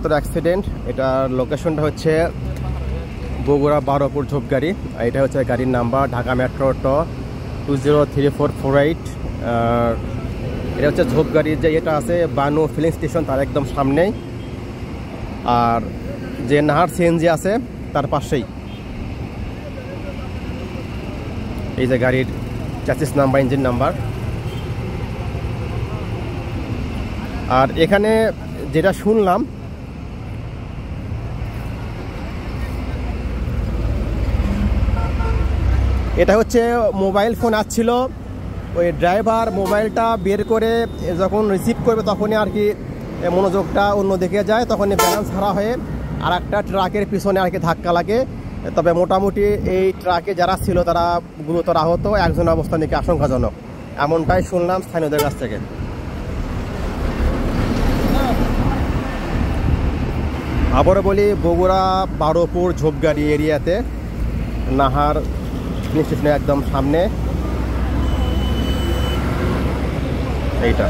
মারাত্মক অ্যাক্সিডেন্ট। এটার লোকেশনটা হচ্ছে বগুড়া বারোপুর ঝোপগাড়ি। এটা হচ্ছে গাড়ির নাম্বার ঢাকা মেট্রো ট 203448। এটা হচ্ছে ঝোপগাড়ির যে এটা আছে বানু ফিলিং স্টেশন তার একদম সামনেই, আর যে নাহার সিএনজি আছে তার পাশেই। এই যে গাড়ির চ্যাসিস নাম্বার, ইঞ্জিন নাম্বার। আর এখানে যেটা শুনলাম, এটা হচ্ছে মোবাইল ফোন আসছিল, ওই ড্রাইভার মোবাইলটা বের করে যখন রিসিভ করবে তখনই আর কি মনোযোগটা অন্যদিকে যায়, তখনই ব্যালেন্স হারা হয়ে আর একটা ট্রাকের পিছনে আর কি ধাক্কা লাগে। তবে মোটামুটি এই ট্রাকে যারা ছিল তারা গুরুতর আহত, একজন অবস্থা নাকি আশঙ্কাজনক, এমনটাই শুনলাম স্থানীয়দের কাছ থেকে। আবারও বলি, বগুড়া বারোপুর ঝোপগাড়ি এরিয়াতে নাহার স্টেশনের একদম সামনে এইটা।